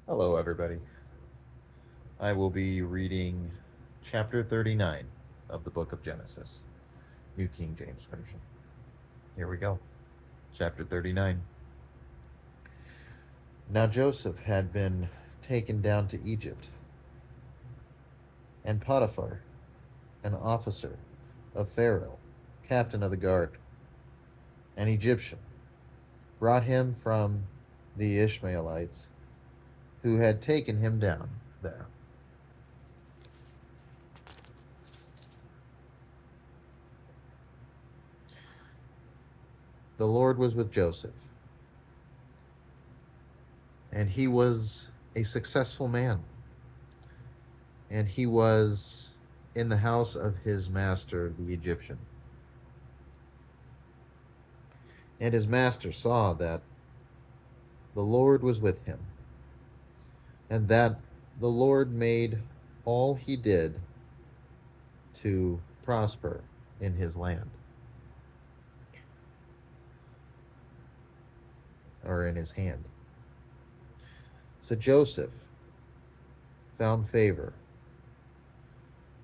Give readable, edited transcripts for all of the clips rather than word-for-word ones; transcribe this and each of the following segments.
Hello, everybody. I will be reading chapter 39 of the book of Genesis, New King James Version. Here we go. Chapter 39. Now Joseph had been taken down to Egypt, and Potiphar, an officer of Pharaoh, captain of the guard, an Egyptian, brought him from the Ishmaelites who had taken him down there. The Lord was with Joseph, and he was a successful man, and he was in the house of his master, the Egyptian. And his master saw that the Lord was with him, and that the Lord made all he did to prosper in his land, or in his hand. So Joseph found favor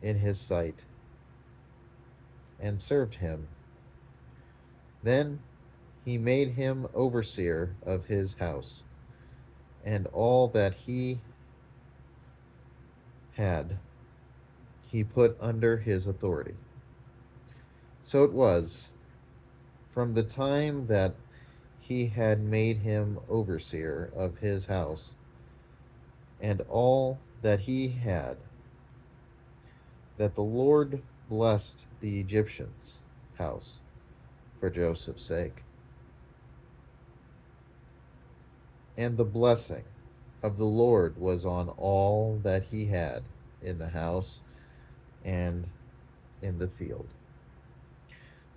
in his sight and served him. Then he made him overseer of his house, and all that he had he put under his authority. So it was, from the time that he had made him overseer of his house, and all that he had, that the Lord blessed the Egyptian's house for Joseph's sake. And the blessing of the Lord was on all that he had in the house and in the field.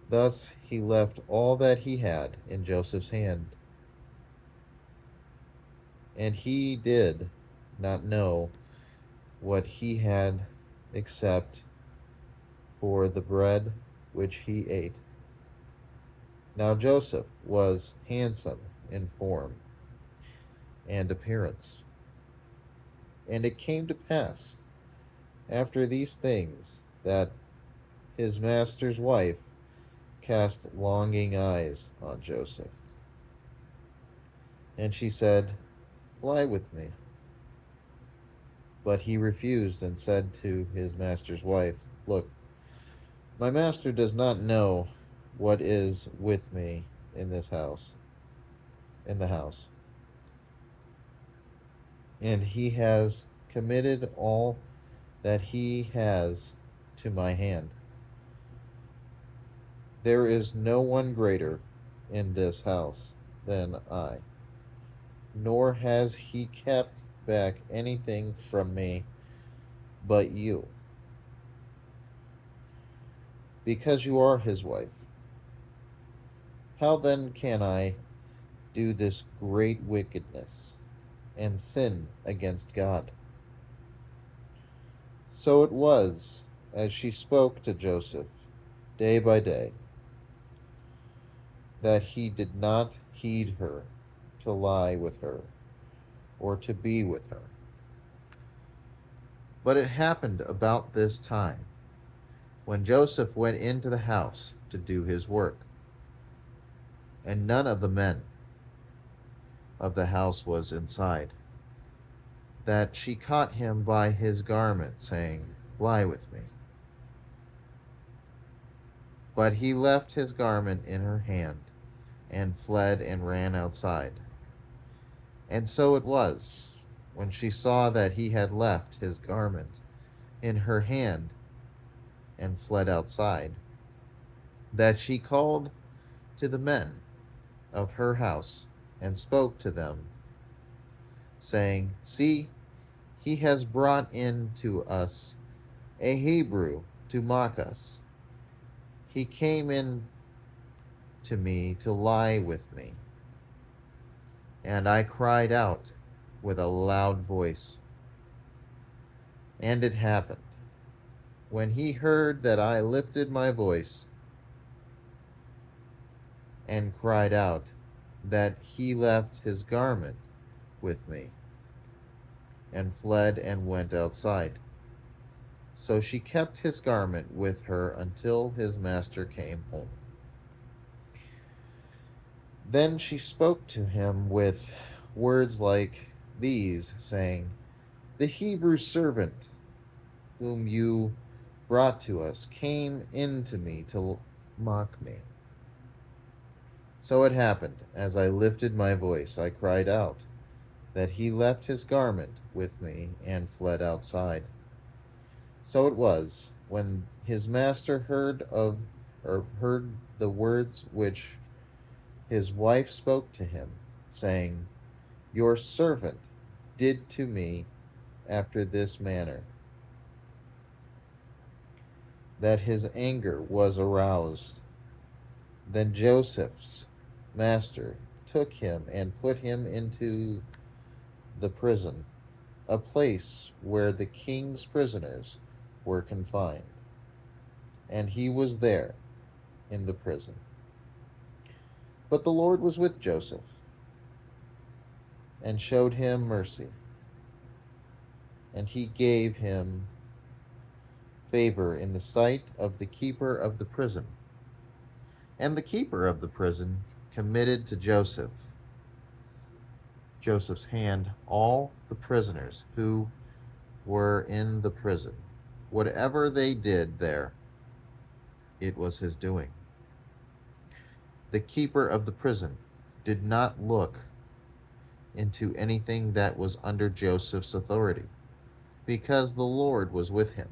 Thus he left all that he had in Joseph's hand, and he did not know what he had except for the bread which he ate. Now Joseph was handsome in form and appearance. And it came to pass after these things that his master's wife cast longing eyes on Joseph. And she said, "Lie with me." But he refused and said to his master's wife, "Look, my master does not know what is with me in this house, in the house, and he has committed all that he has to my hand. There is no one greater in this house than I, nor has he kept back anything from me but you, because you are his wife. How then can I do this great wickedness and sin against God?" So it was, as she spoke to Joseph day by day, that he did not heed her to lie with her or to be with her. But it happened about this time, when Joseph went into the house to do his work, and none of the men of the house was inside, that she caught him by his garment, saying, "Lie with me." But he left his garment in her hand, and fled and ran outside. And so it was, when she saw that he had left his garment in her hand and fled outside, that she called to the men of her house and spoke to them, saying, "See, he has brought in to us a Hebrew to mock us. He came in to me to lie with me." And I cried out with a loud voice. And it happened, when he heard that I lifted my voice and cried out, that he left his garment with me. and fled and went outside. So she kept his garment with her until his master came home. Then she spoke to him with words like these, saying, "The Hebrew servant whom you brought to us came in to me to mock me. So it happened, as I lifted my voice, I cried out, that he left his garment with me and fled outside. So it was, when his master heard the words which his wife spoke to him, saying, Your servant did to me after this manner, that his anger was aroused. Then Joseph's master took him and put him into the prison, a place where the king's prisoners were confined, and he was there in the prison. But the Lord was with Joseph and showed him mercy, and he gave him favor in the sight of the keeper of the prison. And the keeper of the prison committed to Joseph's hand, all the prisoners who were in the prison. Whatever they did there, it was his doing. The keeper of the prison did not look into anything that was under Joseph's authority, because the Lord was with him,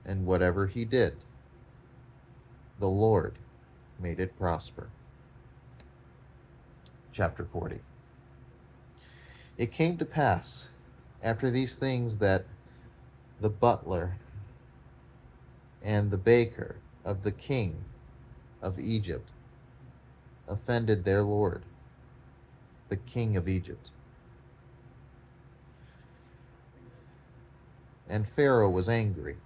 and whatever he did, the Lord made it prosper. Chapter 40. It came to pass after these things that the butler and the baker of the king of Egypt offended their lord, the king of Egypt. And Pharaoh was angry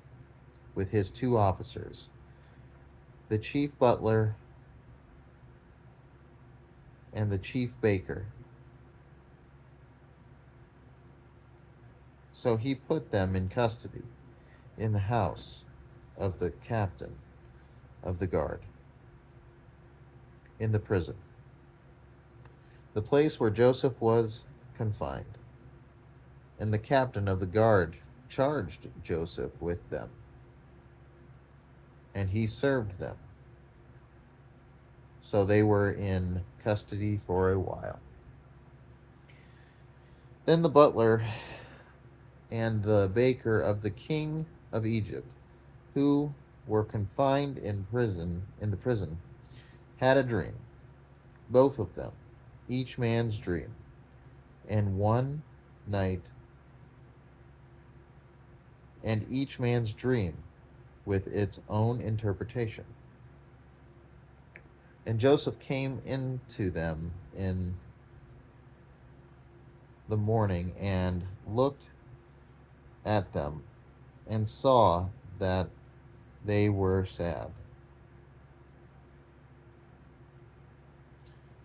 with his two officers, the chief butler and the chief baker. So he put them in custody in the house of the captain of the guard, in the prison, the place where Joseph was confined. And the captain of the guard charged Joseph with them, and he served them. So they were in custody for a while. Then the butler and the baker of the king of Egypt, who were confined in the prison, had a dream, both of them, each man's dream, and one night, and each man's dream with its own interpretation. And Joseph came into them in the morning and looked at them and saw that they were sad.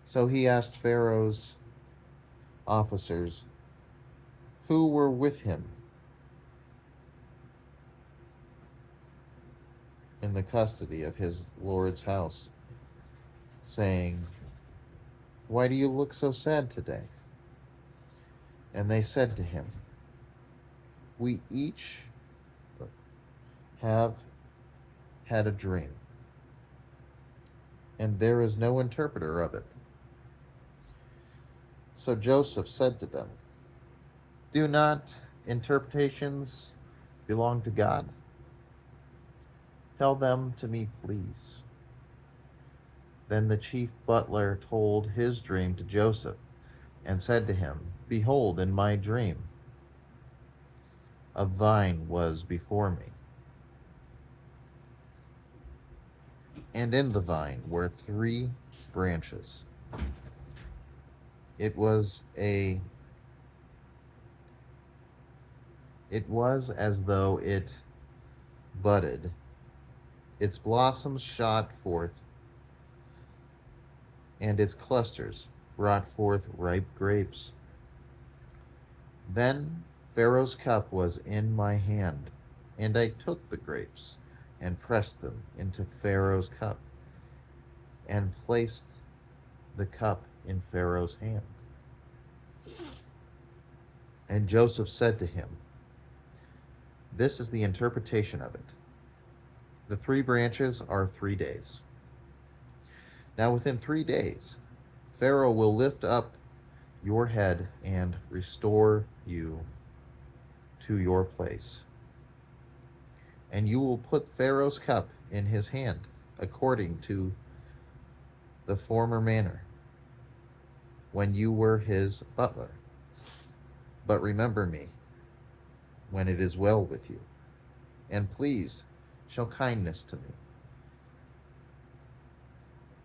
So he asked Pharaoh's officers who were with him in the custody of his lord's house, saying, Why do you look so sad today? And they said to him, We each have had a dream, and there is no interpreter of it. So Joseph said to them, Do not interpretations belong to God? Tell them to me, please. Then the chief butler told his dream to Joseph, and said to him, Behold, in my dream, a vine was before me, and in the vine were 3 branches. It was as though it budded. Its blossoms shot forth, and its clusters brought forth ripe grapes. Then Pharaoh's cup was in my hand, and I took the grapes and pressed them into Pharaoh's cup, and placed the cup in Pharaoh's hand. And Joseph said to him, "This is the interpretation of it. The 3 branches are 3 days. Now within 3 days, Pharaoh will lift up your head and restore you to your place. And you will put Pharaoh's cup in his hand, according to the former manner, when you were his butler. But remember me when it is well with you, and please show kindness to me.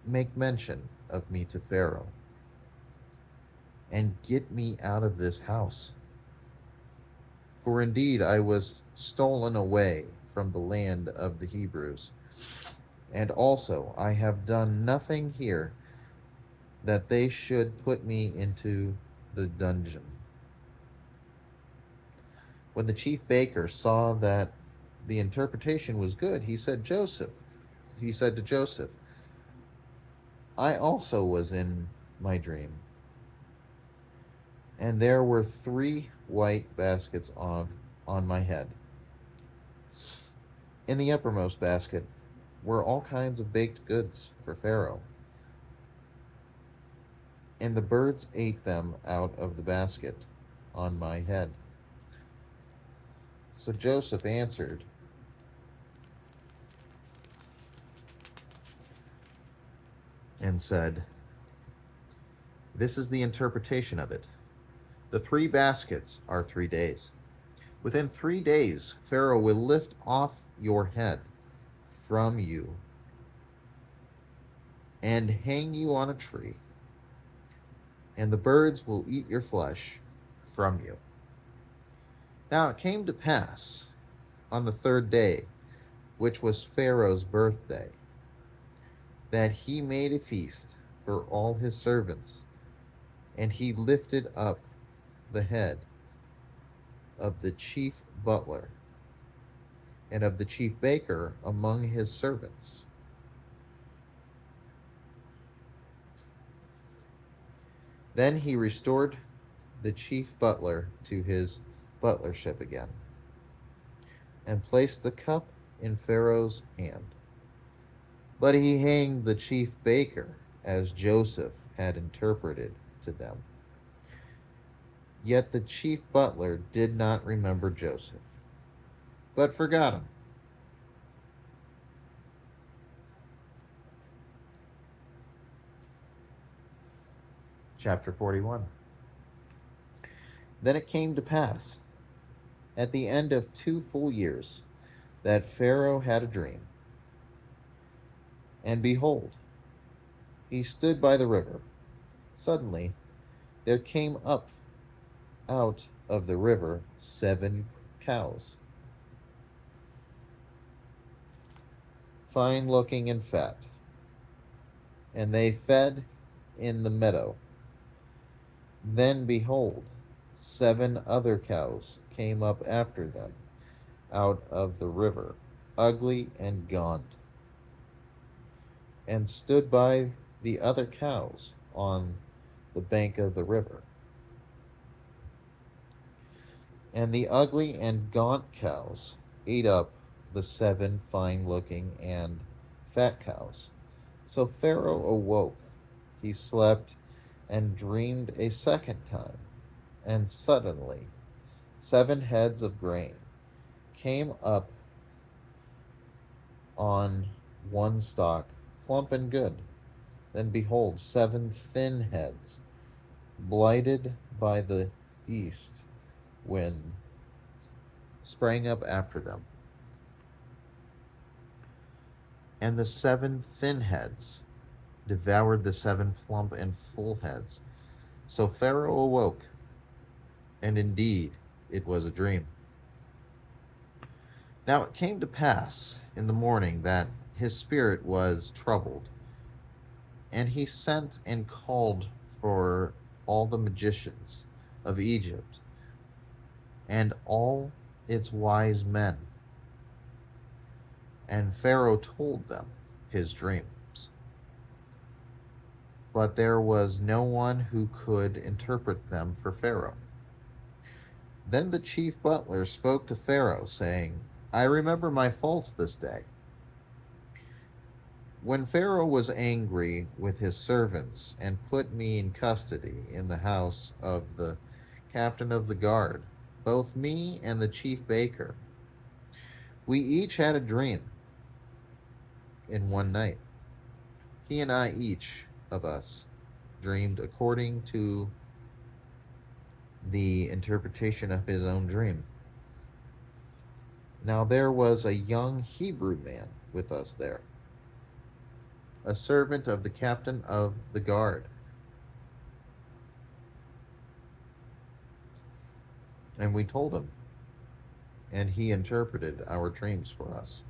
Make mention of me to Pharaoh, and get me out of this house. For indeed I was stolen away from the land of the Hebrews, and also I have done nothing here that they should put me into the dungeon." When the chief baker saw that the interpretation was good, he said to Joseph, "I also was in my dream, and there were 3 white baskets on my head. In the uppermost basket were all kinds of baked goods for Pharaoh, and the birds ate them out of the basket on my head." So Joseph answered and said, "This is the interpretation of it. The 3 baskets are 3 days. Within 3 days, Pharaoh will lift off your head from you and hang you on a tree, and the birds will eat your flesh from you." Now it came to pass on the 3rd day, which was Pharaoh's birthday, that he made a feast for all his servants, and he lifted up the head of the chief butler and of the chief baker among his servants. Then he restored the chief butler to his butlership again, and placed the cup in Pharaoh's hand. But he hanged the chief baker, as Joseph had interpreted to them. Yet the chief butler did not remember Joseph, but forgot him. Chapter 41. Then it came to pass, at the end of 2 full years, that Pharaoh had a dream. And behold, he stood by the river. Suddenly there came up out of the river 7 cows, fine looking and fat, and they fed in the meadow. Then behold, 7 other cows came up after them out of the river, ugly and gaunt, and stood by the other cows on the bank of the river. And the ugly and gaunt cows ate up the 7 fine-looking and fat cows. So Pharaoh awoke. He slept and dreamed a second time. And suddenly 7 heads of grain came up on one stalk, plump and good. Then behold, 7 thin heads, blighted by the east wind, sprang up after them. And the 7 thin heads devoured the 7 plump and full heads. So Pharaoh awoke, and indeed it was a dream. Now it came to pass in the morning that his spirit was troubled, and he sent and called for all the magicians of Egypt and all its wise men. And Pharaoh told them his dreams. But there was no one who could interpret them for Pharaoh. Then the chief butler spoke to Pharaoh, saying, I remember my faults this day. When Pharaoh was angry with his servants and put me in custody in the house of the captain of the guard, both me and the chief baker, we each had a dream in one night. He and I, each of us, dreamed according to the interpretation of his own dream. Now there was a young Hebrew man with us there, a servant of the captain of the guard. And we told him, and he interpreted our dreams for us.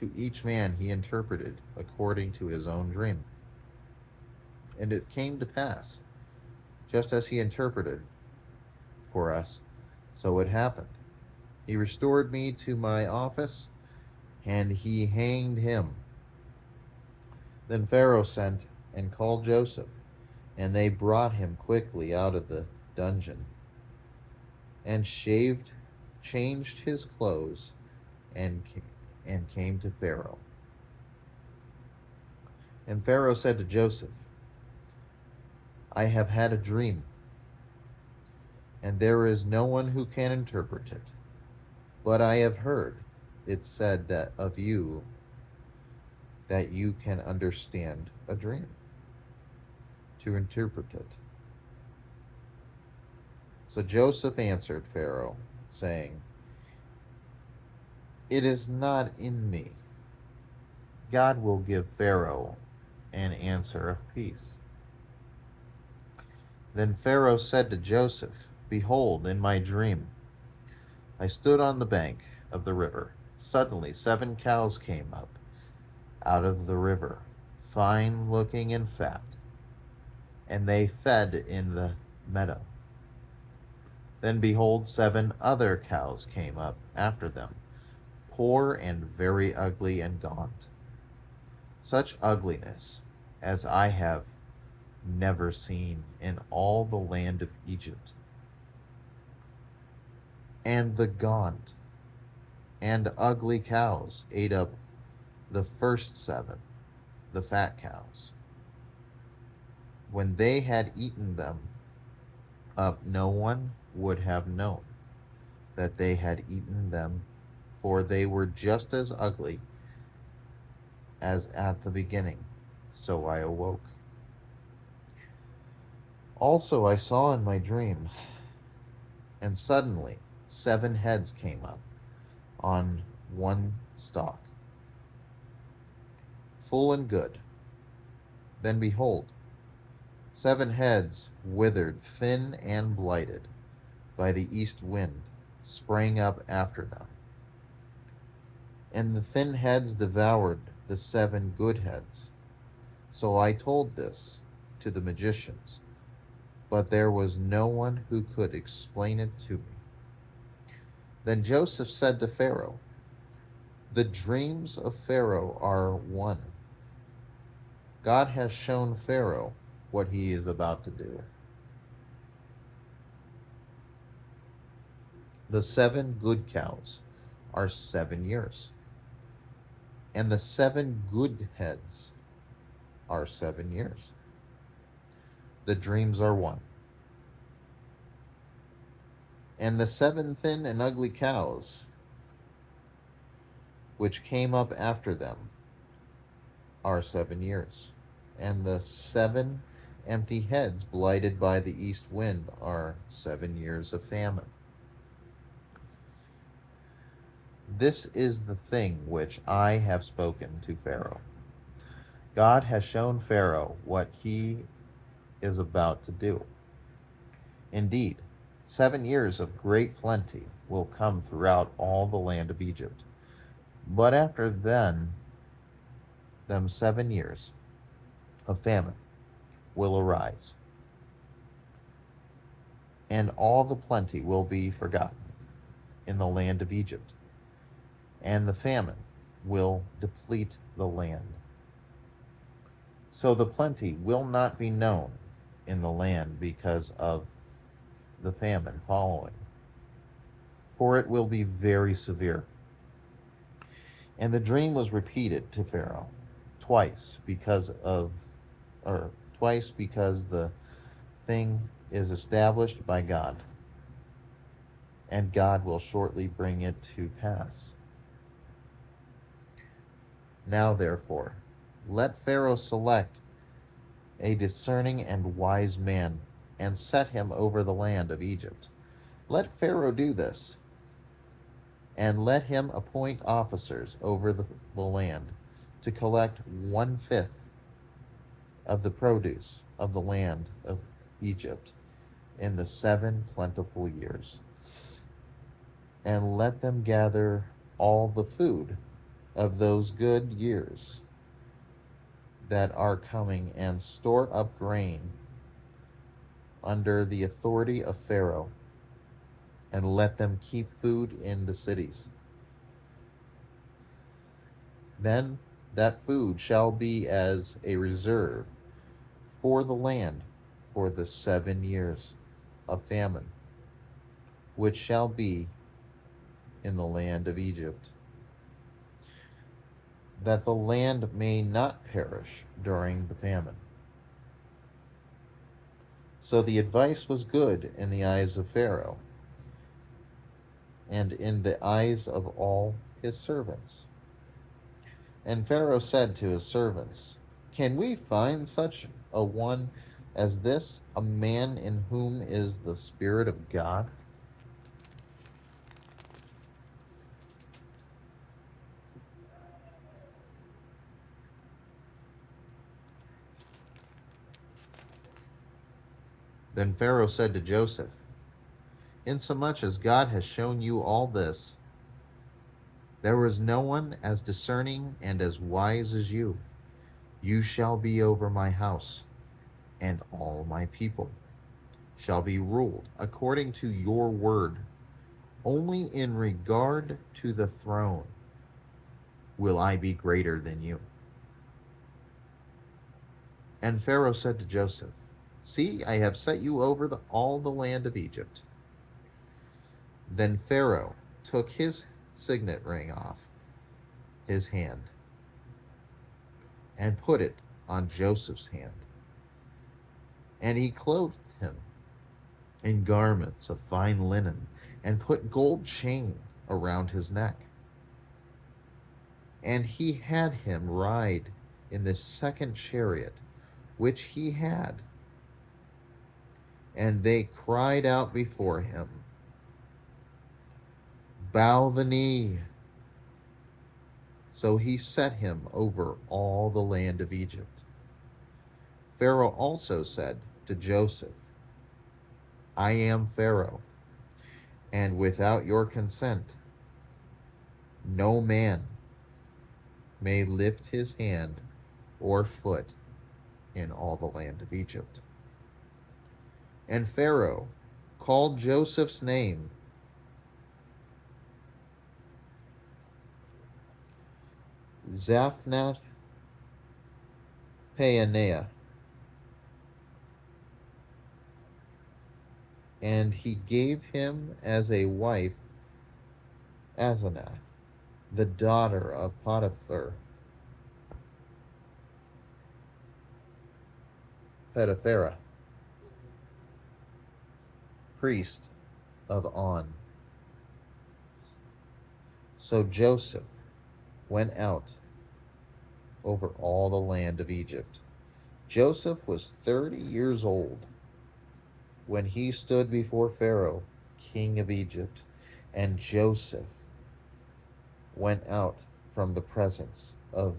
To each man he interpreted according to his own dream. And it came to pass, just as he interpreted for us, so it happened. He restored me to my office, and he hanged him. Then Pharaoh sent and called Joseph, and they brought him quickly out of the dungeon, and changed his clothes, and came to Pharaoh. And Pharaoh said to Joseph, I have had a dream, and there is no one who can interpret it. But I have heard it said that of you that you can understand a dream, to interpret it. So Joseph answered Pharaoh, saying, It is not in me. God will give Pharaoh an answer of peace. Then Pharaoh said to Joseph, Behold, in my dream, I stood on the bank of the river. Suddenly 7 cows came up out of the river, fine looking and fat, and they fed in the meadow. Then behold, 7 other cows came up after them, poor and very ugly and gaunt, such ugliness as I have never seen in all the land of Egypt. And the gaunt and ugly cows ate up the first 7, the fat cows. When they had eaten them up, no one would have known that they had eaten them, for they were just as ugly as at the beginning. So I awoke. Also I saw in my dream, and suddenly 7 heads came up on one stalk, full and good. Then behold, 7 heads, withered, thin, and blighted by the east wind, sprang up after them. And the thin heads devoured the 7 good heads. So I told this to the magicians, but there was no one who could explain it to me. Then Joseph said to Pharaoh, The dreams of Pharaoh are one. God has shown Pharaoh what he is about to do. The 7 good cows are 7 years, and the 7 good heads are 7 years. The dreams are one. And the 7 thin and ugly cows, which came up after them, are 7 years. And the 7 empty heads, blighted by the east wind, are 7 years of famine. This is the thing which I have spoken to Pharaoh. God has shown Pharaoh what he is about to do. Indeed, 7 years of great plenty will come throughout all the land of Egypt. But after them 7 years of famine will arise. and all the plenty will be forgotten in the land of Egypt, and the famine will deplete the land. So the plenty will not be known in the land because of the famine following, for it will be very severe. And the dream was repeated to Pharaoh twice because of or twice because the thing is established by God, and God will shortly bring it to pass. Now therefore, let Pharaoh select a discerning and wise man and set him over the land of Egypt. Let Pharaoh do this, and let him appoint officers over the land to collect 1/5 of the produce of the land of Egypt in the 7 plentiful years, and let them gather all the food of those good years that are coming, and store up grain under the authority of Pharaoh, and let them keep food in the cities. Then that food shall be as a reserve for the land for the 7 years of famine, which shall be in the land of Egypt, that the land may not perish during the famine. So the advice was good in the eyes of Pharaoh and in the eyes of all his servants. And Pharaoh said to his servants, can we find such a one as this, a man in whom is the Spirit of God? Then Pharaoh said to Joseph, insomuch as God has shown you all this, there is no one as discerning and as wise as you. You shall be over my house, and all my people shall be ruled according to your word. Only in regard to the throne will I be greater than you. And Pharaoh said to Joseph, see, I have set you over all the land of Egypt. Then Pharaoh took his signet ring off his hand and put it on Joseph's hand. And he clothed him in garments of fine linen and put gold chain around his neck. And he had him ride in the second chariot which he had. And they cried out before him, bow the knee. So he set him over all the land of Egypt. Pharaoh also said to Joseph, I am Pharaoh, and without your consent, no man may lift his hand or foot in all the land of Egypt. And Pharaoh called Joseph's name Zaphnath Paaneah, and he gave him as a wife Asenath, the daughter of Potipharah, priest of On. So Joseph went out over all the land of Egypt. Joseph was 30 years old when he stood before Pharaoh, king of Egypt, and Joseph went out from the presence of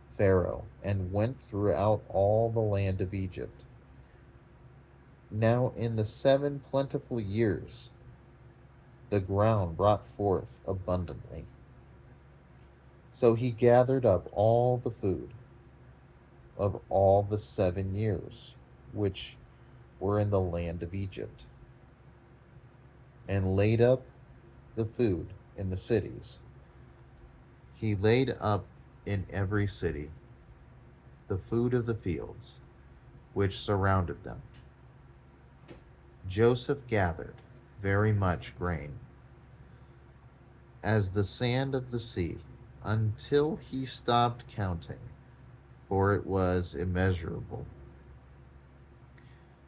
Pharaoh and went throughout all the land of Egypt. Now in the 7 plentiful years, the ground brought forth abundantly. So he gathered up all the food of all the 7 years which were in the land of Egypt, and laid up the food in the cities. He laid up in every city the food of the fields which surrounded them. Joseph gathered very much grain, as the sand of the sea, until he stopped counting, for it was immeasurable.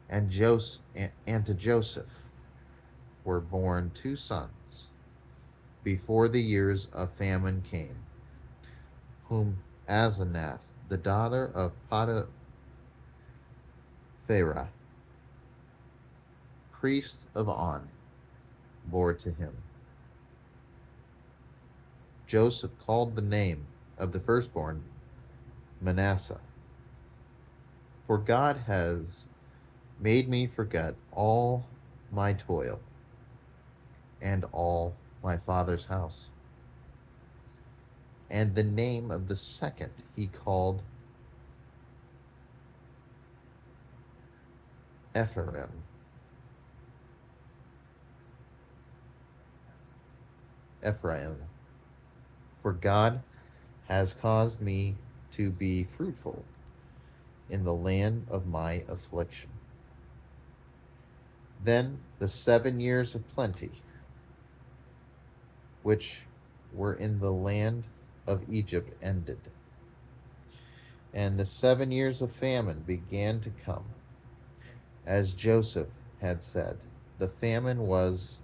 And to Joseph were born two sons before the years of famine came, whom Asenath, the daughter of Potipharah, priest of On, bore to him. Joseph called the name of the firstborn Manasseh, for God has made me forget all my toil and all my father's house. And the name of the second he called Ephraim, Ephraim, for God has caused me to be fruitful in the land of my affliction. Then the 7 years of plenty, which were in the land of Egypt, ended, and the 7 years of famine began to come. As Joseph had said, the famine was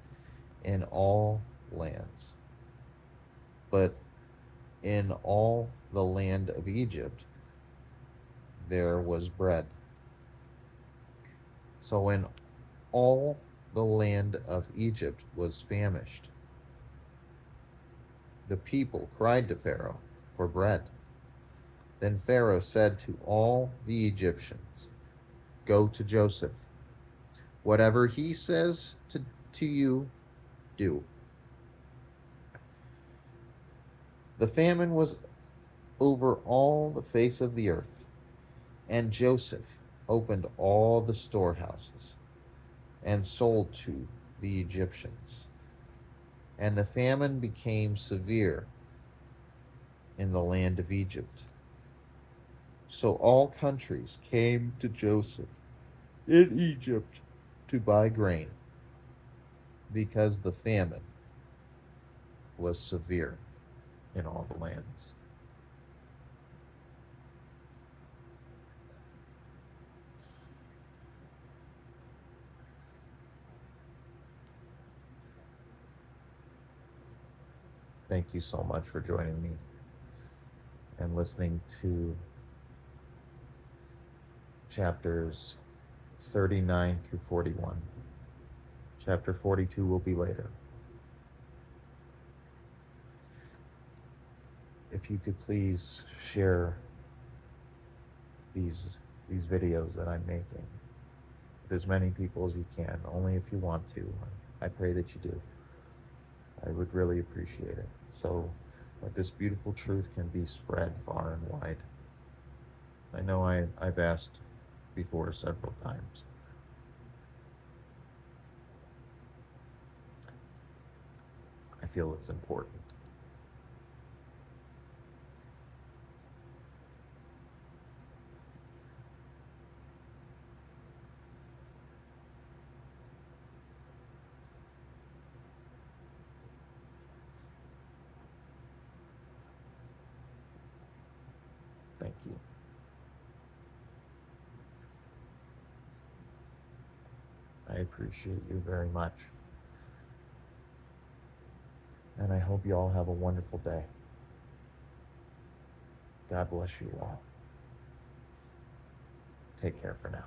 in all lands, but in all the land of Egypt there was bread. So when all the land of Egypt was famished, the people cried to Pharaoh for bread. Then Pharaoh said to all the Egyptians, "Go to Joseph. Whatever he says to you, do." The famine was over all the face of the earth, and Joseph opened all the storehouses and sold to the Egyptians. And the famine became severe in the land of Egypt. So all countries came to Joseph in Egypt to buy grain, because the famine was severe in all the lands. Thank you so much for joining me and listening to chapters 39 through 41. Chapter 42 will be later. If you could please share these videos that I'm making with as many people as you can, only if you want to. I pray that you do. I would really appreciate it, so that this beautiful truth can be spread far and wide. I know I've asked before several times. I feel it's important. Thank you. I appreciate you very much. And I hope you all have a wonderful day. God bless you all. Take care for now.